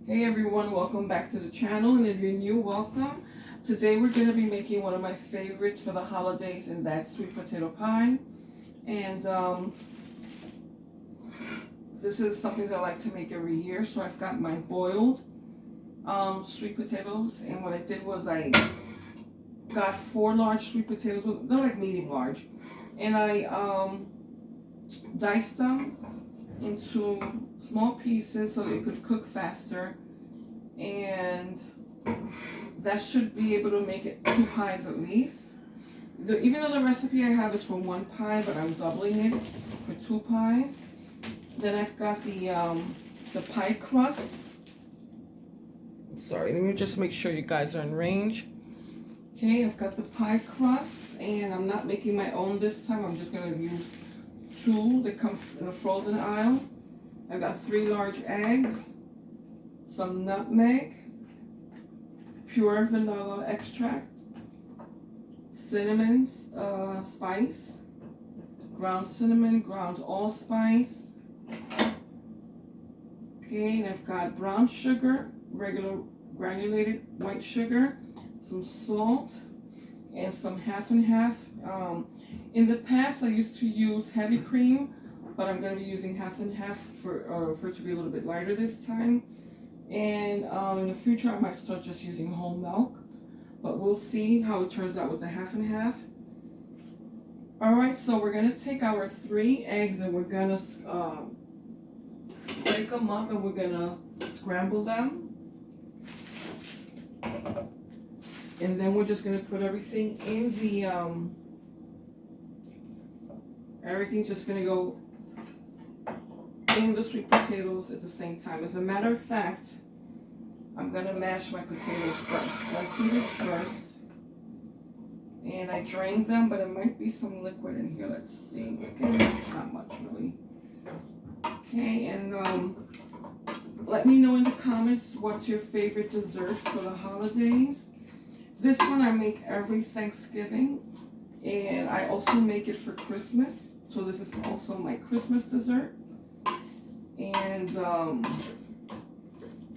Hey everyone, welcome back to the channel, and if you're new, welcome. Today we're going to be making one of my favorites for the holidays, and that's sweet potato pie. And this is something that I like to make every year, so I've got my boiled sweet potatoes, and what I did was I got 4 large sweet potatoes, they're like medium large, and I diced them into small pieces so they could cook faster, and that should be able to make it 2 pies at least. Even though the recipe I have is for 1 pie, but I'm doubling it for 2 pies. Then I've got the pie crust. Sorry, let me just make sure you guys are in range. Okay, I've got the pie crust, and I'm not making my own this time. I'm just going to use 2 that come in the frozen aisle. I've got 3 large eggs, some nutmeg, pure vanilla extract, cinnamon spice, ground cinnamon, ground allspice. Okay, and I've got brown sugar, regular granulated white sugar, some salt, and some half and half. In the past, I used to use heavy cream, but I'm going to be using half and half for it to be a little bit lighter this time. And in the future, I might start just using whole milk, but we'll see how it turns out with the half and half. All right, so we're going to take our 3 eggs and we're going to break them up, and we're going to scramble them. And then we're just going to put everything in the, everything's just going to go in the sweet potatoes at the same time. As a matter of fact, I'm going to mash my potatoes first. So I do this first. And I drained them, but there might be some liquid in here. Let's see. Okay, not much really. Okay, and let me know in the comments what's your favorite dessert for the holidays. This one I make every Thanksgiving, and I also make it for Christmas. So this is also my Christmas dessert. And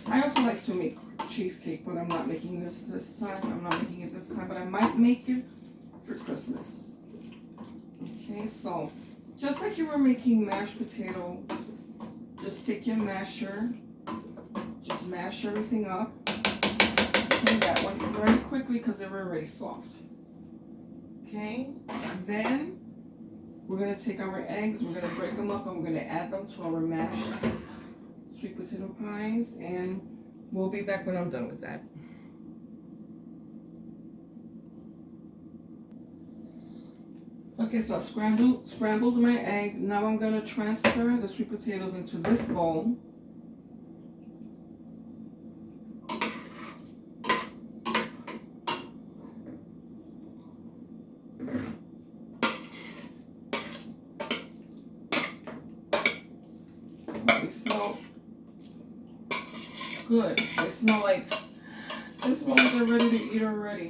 I also like to make cheesecake, but I'm not making this time. I'm not making it this time, but I might make it for Christmas. Okay, so just like you were making mashed potatoes, just take your masher, just mash everything up. Okay, that one very quickly because they're already soft. Okay, then we're going to take our eggs, we're going to break them up, and we're going to add them to our mashed sweet potato pies, and we'll be back when I'm done with that. Okay, so I've scrambled my egg. Now I'm going to transfer the sweet potatoes into this bowl. They smell good. They smell like they're ready to eat already.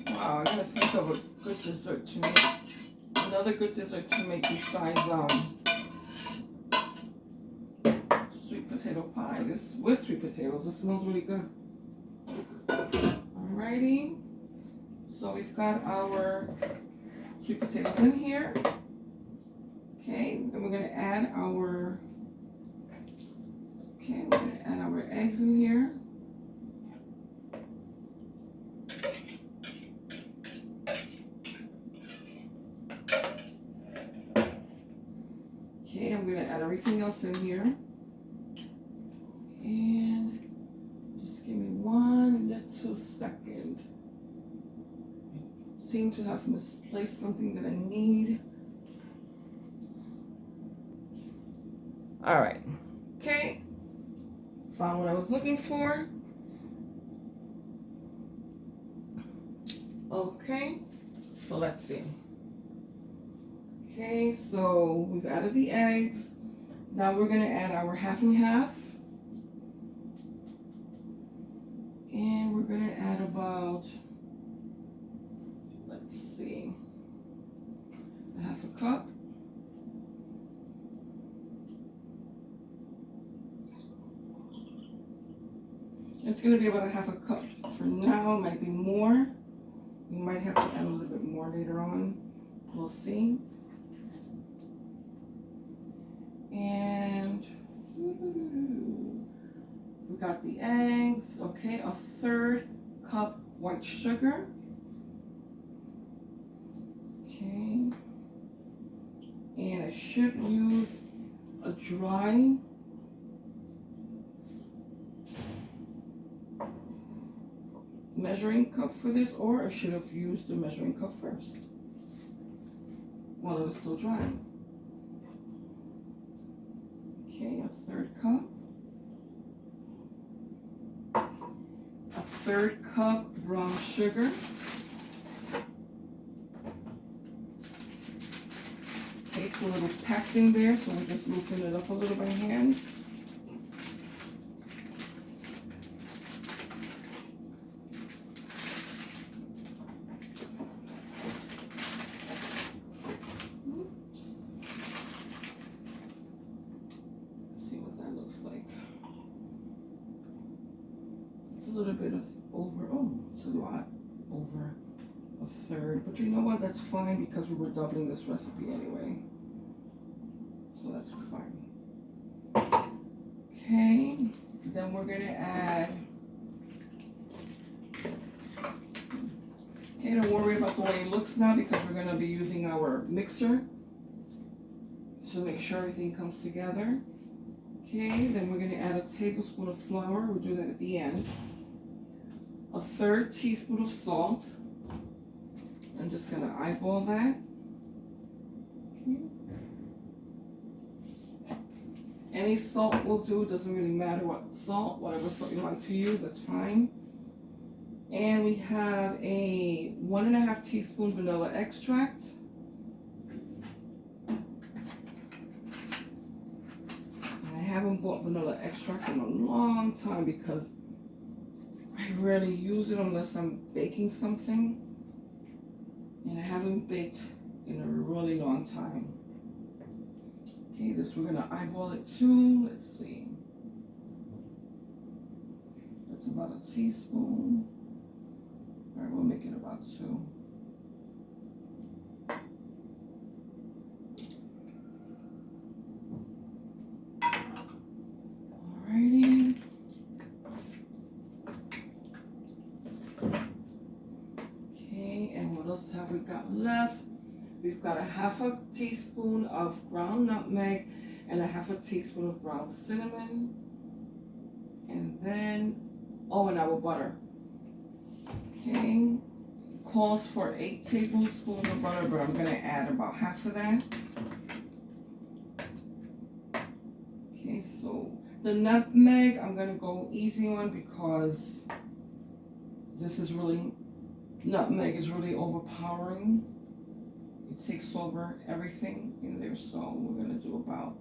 Wow, I gotta think of a good dessert to make. Another good dessert to make besides sweet potato pie. This with sweet potatoes. This smells really good. Alrighty. So we've got our sweet potatoes in here. Okay, then we're gonna add our eggs in here. Okay, I'm gonna add everything else in here. And just give me 1 little second. I seem to have misplaced something that I need. All right. Okay. Found what I was looking for. Okay. So let's see. Okay, so we've added the eggs. Now we're going to add our half and half. And we're going to add about, let's see, a half a cup. It's going to be about a half a cup for now. It might be more. You might have to add a little bit more later on. We'll see. And we got the eggs. Okay, a 1/3 cup white sugar. Okay. And I should use a dry measuring cup for this, or I should have used the measuring cup first while it was still dry. Okay, a 1/3 cup. A 1/3 cup brown sugar. Okay, it's a little packed in there, so we're just loosening it up a little by hand. A little bit of over, it's a lot over a 1/3, but you know what, that's fine because we were doubling this recipe anyway, so that's fine. Okay, then we're gonna add, okay, don't worry about the way it looks now because we're gonna be using our mixer to make sure everything comes together. Okay, then we're gonna add a tablespoon of flour, we'll do that at the end. A 1/3 teaspoon of salt. I'm just gonna eyeball that. Okay. Any salt will do, doesn't really matter what salt, whatever salt you like to use, that's fine. And we have a 1½ teaspoon vanilla extract. And I haven't bought vanilla extract in a long time because I rarely use it unless I'm baking something, and I haven't baked in a really long time. Okay, this we're gonna eyeball it too. Let's see. That's about a teaspoon. All right, we'll make it about 2. Alrighty. And what else have we got left? We've got a 1/2 teaspoon of ground nutmeg and a 1/2 teaspoon of ground cinnamon. And then, and our butter. Okay, calls for 8 tablespoons of butter, but I'm gonna add about half of that. Okay, so the nutmeg, I'm gonna go easy on because this is really, nutmeg is really overpowering. It takes over everything in there, so we're gonna do about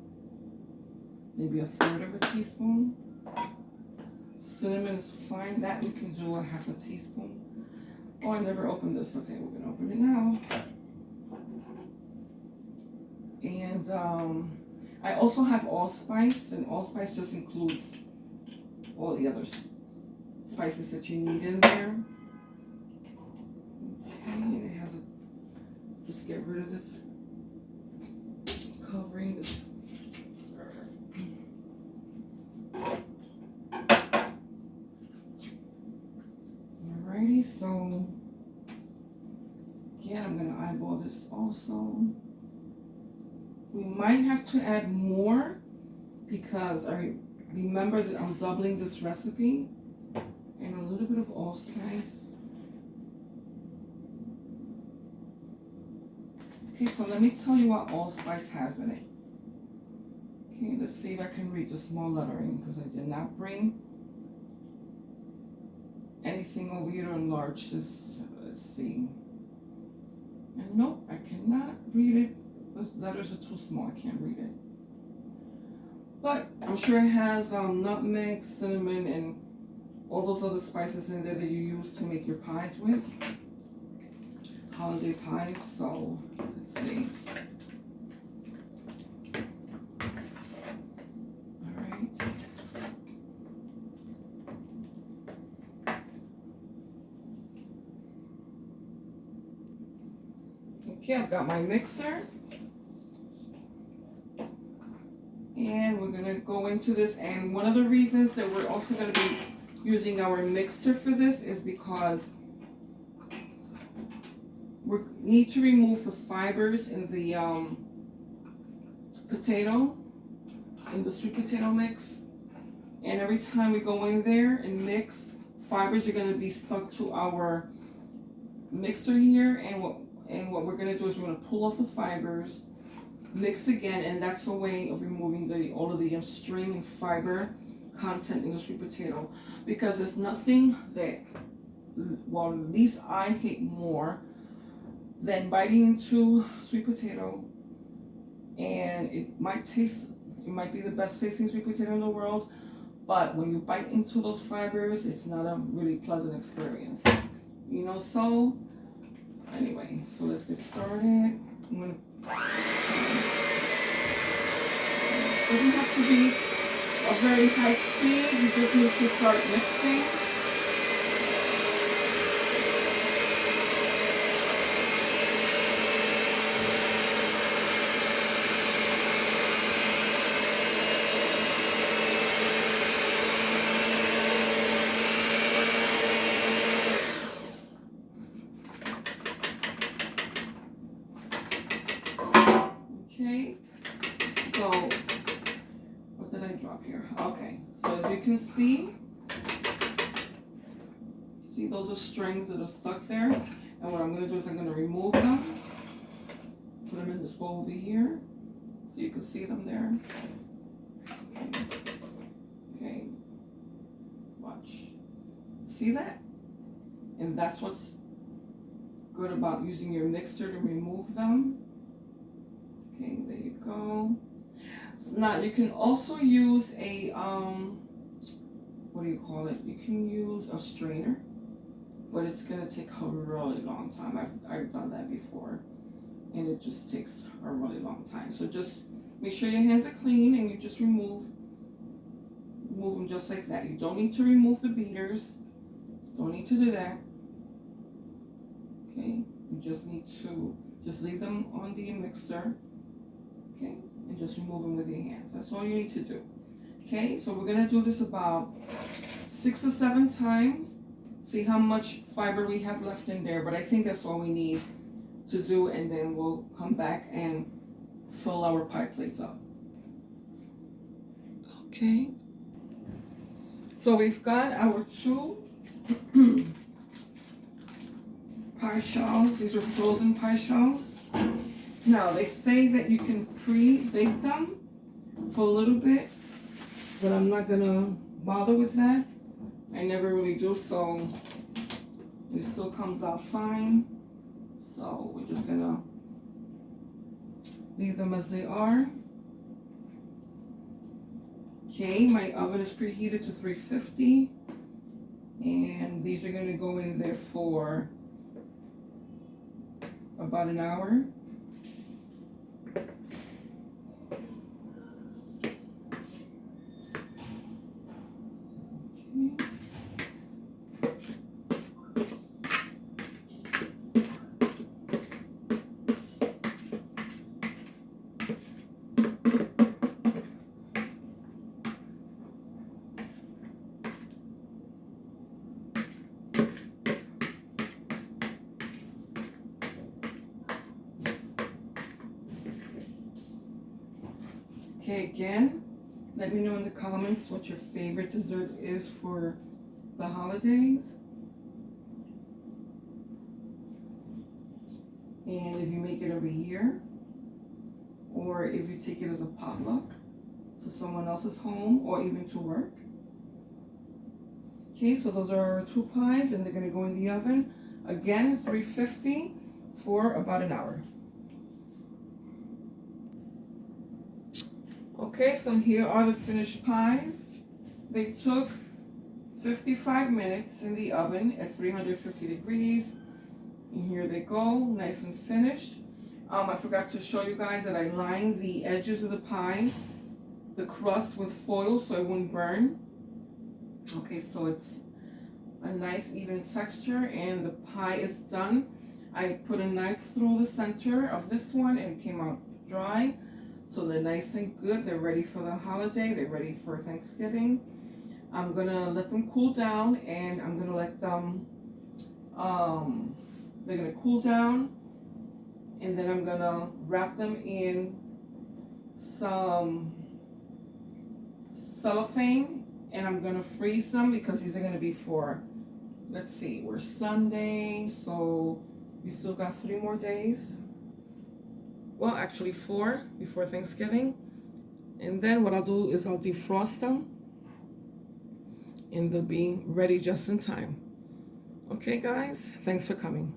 maybe a 1/3 of a teaspoon. Cinnamon is fine, that we can do a 1/2 teaspoon. Oh, I never opened this. Okay, we're gonna open it now. And I also have allspice, and allspice just includes all the other spices that you need in there. And it has a, just get rid of this covering this. Alrighty, so again, I'm gonna eyeball this also. We might have to add more because I remember that I'm doubling this recipe, and a little bit of allspice. Okay, so let me tell you what allspice has in it. Okay, let's see if I can read the small lettering because I did not bring anything over here to enlarge this. Let's see. And nope, I cannot read it. The letters are too small, I can't read it. But I'm sure it has nutmeg, cinnamon, and all those other spices in there that you use to make your pies with. Holiday pies, so let's see. Alright. Okay, I've got my mixer. And we're gonna go into this, and one of the reasons that we're also gonna be using our mixer for this is because we need to remove the fibers in the industry potato mix. And every time we go in there and mix, fibers are gonna be stuck to our mixer here, and what we're gonna do is we're gonna pull off the fibers, mix again, and that's a way of removing all of the string and fiber content in the sweet potato, because there's nothing that, well, at least I hate more than biting into sweet potato, and it might be the best tasting sweet potato in the world, but when you bite into those fibers, it's not a really pleasant experience, you know. So anyway, so let's get started. It doesn't have to be a very high speed, you just need to start mixing. Okay, so what did I drop here? Okay, so as you can see those are strings that are stuck there, and what I'm going to do is I'm going to remove them, put them in this bowl over here so you can see them there. Okay, watch, see that? And that's what's good about using your mixer to remove them. Okay, there you go. So now you can also use a what do you call it? You can use a strainer, but it's gonna take a really long time. I've done that before, and it just takes a really long time. So just make sure your hands are clean, and you just remove them just like that. You don't need to remove the beaters. Don't need to do that. Okay, you just need to leave them on the mixer. Okay, and just remove them with your hands. That's all you need to do. Okay, so we're gonna do this about 6 or 7 times. See how much fiber we have left in there, but I think that's all we need to do, and then we'll come back and fill our pie plates up. Okay, so we've got our 2 pie shells. These are frozen pie shells. Now, they say that you can pre-bake them for a little bit, but I'm not gonna bother with that. I never really do, so it still comes out fine. So we're just gonna leave them as they are. Okay, my oven is preheated to 350, and these are gonna go in there for about an hour. Okay, again, let me know in the comments what your favorite dessert is for the holidays. And if you make it every year, or if you take it as a potluck to someone else's home, or even to work. Okay, so those are our 2 pies, and they're gonna go in the oven. Again, 350 for about an hour. Okay, so here are the finished pies. They took 55 minutes in the oven at 350 degrees. And here they go, nice and finished. I forgot to show you guys that I lined the edges of the pie, the crust, with foil so it wouldn't burn. Okay, so it's a nice even texture, and the pie is done. I put a knife through the center of this one and it came out dry. So they're nice and good. They're ready for the holiday. They're ready for Thanksgiving. I'm gonna let them cool down, and I'm gonna let them, they're gonna cool down, and then I'm gonna wrap them in some cellophane, and I'm gonna freeze them because these are gonna be for, let's see, we're Sunday, so we still got 3 more days. Well, actually 4 before Thanksgiving. And then what I'll do is I'll defrost them, and they'll be ready just in time. Okay, guys, thanks for coming.